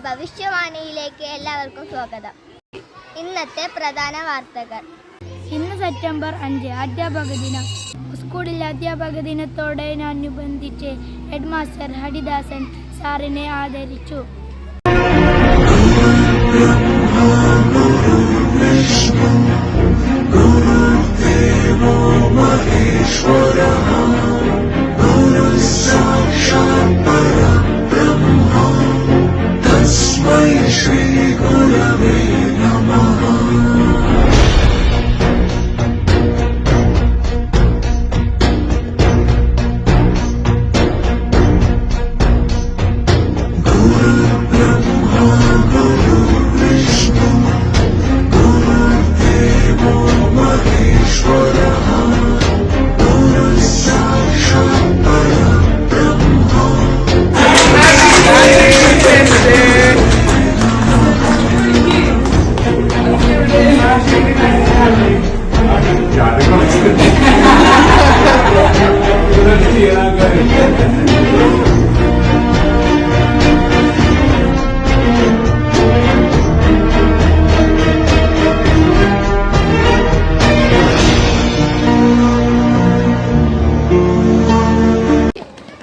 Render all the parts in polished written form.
ഭവിഷ്യവാണിയിലേക്ക് എല്ലാവർക്കും സ്വാഗതം. ഇന്നത്തെ പ്രധാന വാർത്തകൾ. ഇന്ന് സെപ്റ്റംബർ 5 അധ്യാപക ദിനം. സ്കൂളിലെ അധ്യാപക ദിനത്തോടനുബന്ധിച്ച് ഹെഡ് മാസ്റ്റർ ഹരിദാസൻ സാറിനെ ആദരിച്ചു.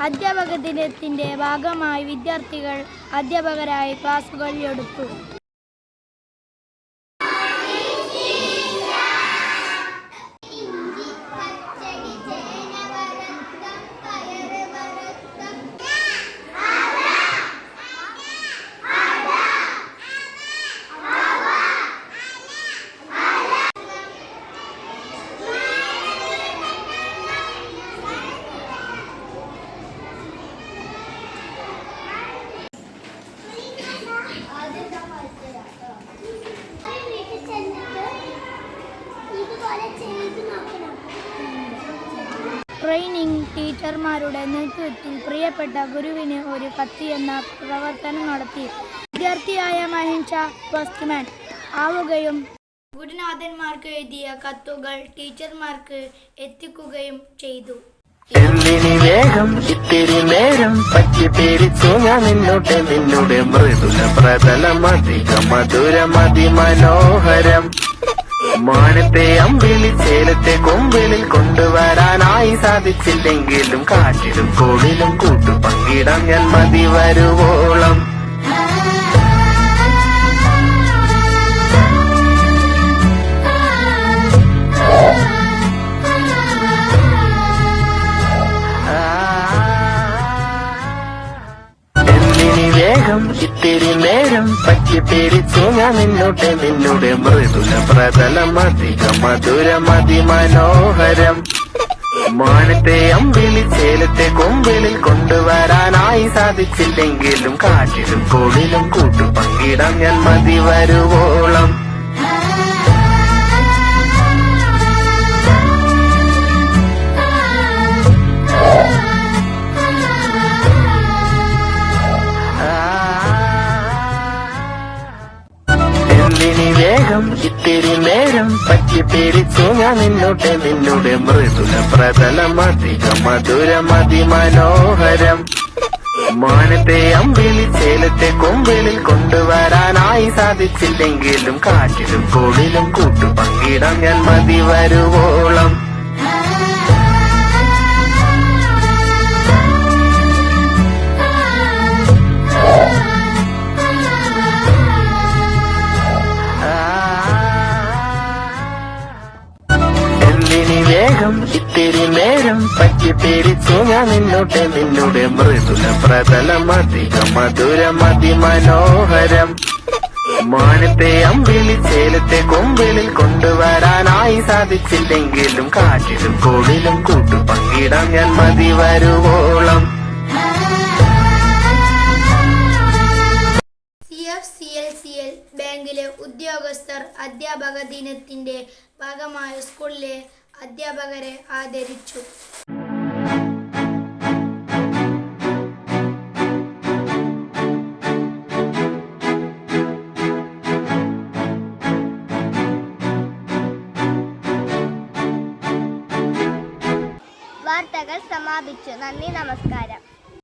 അധ്യാപക ദിനത്തിന്റെ ഭാഗമായി വിദ്യാർത്ഥികൾ അധ്യാപകരായി ക്ലാസുകൾ എടുത്തു. ട്രെയിനിങ് ടീച്ചർമാരുടെ നേതൃത്വത്തിൽ പ്രിയപ്പെട്ട ഗുരുവിന് ഒരു കത്ത് എന്ന പ്രവർത്തനം നടത്തി. വിദ്യാർത്ഥിയായ മഹിൻഷ പോസ്റ്റ്മാൻ ആവുകയും ഗുരുനാഥന്മാർക്ക് എഴുതിയ കത്തുകൾ ടീച്ചർമാർക്ക് എത്തിക്കുകയും ചെയ്തു. എന്തിനി വേഗം ഇത്തിരി നേരം പറ്റി പേരിച്ചു ഞാൻ നിന്നുടെ മൃദുല പ്രതലമധിക മധുരമതി മനോഹരം മാനത്തെ അമ്പിളി ചേലത്തെ കൊമ്പിളിൽ കൊണ്ടുവരാനായി സാധിച്ചില്ലെങ്കിലും കാറ്റിലും കോളിലും കൂട്ടു പങ്കിടാം ഞാൻ മതി വരുവോളം. ഇത്തിരി നേരം പറ്റി പേരിച്ചു ഞാൻ നിന്നുടെ മൃദുല പ്രതലമധിക മധുരമതി മനോഹരം മാനത്തെ അമ്പിളി ചേലത്തെ കൊമ്പിളിൽ കൊണ്ടുവരാനായി സാധിച്ചില്ലെങ്കിലും കാറ്റിലും കോളിലും കൂട്ടു പങ്കിടാം ഞാൻ മതി വരുവോളം. ഇത്തിരി നേരം പറ്റി പേരിച്ചു ഞാൻ നിന്നുടെ മൃദുല പ്രതലമധിക മധുരമതി മനോഹരം മാനത്തെ അമ്പിളി ചേലത്തെ കൊമ്പിളിൽ കൊണ്ടുവരാനായി സാധിച്ചില്ലെങ്കിലും കാറ്റിലും കോളിലും കൂട്ടു പങ്കിടാം ഞാൻ മതി വരുവോളം. ഇത്തിരി നേരം പറ്റി പേരിച്ചു ഞാൻ നിന്നുടെ മൃദുല പ്രതലമധിക മധുരമതി മനോഹരം മാനത്തെ അമ്പിളി ചേലത്തെ കൊമ്പിളിൽ കൊണ്ടുവരാനായി സാധിച്ചില്ലെങ്കിലും കാറ്റിലും കോളിലും കൂട്ടു പങ്കിടാം ഞാൻ മതി വരുവോളം. CFCLCL ബാങ്കിലെ ഉദ്യോഗസ്ഥർ അധ്യാപക ദിനത്തിന്റെ ഭാഗമായി സ്കൂളിലെ അധ്യാപകരെ ആദരിച്ചു. വാർത്തകൾ സമാപിച്ചു. നന്ദി, നമസ്കാരം.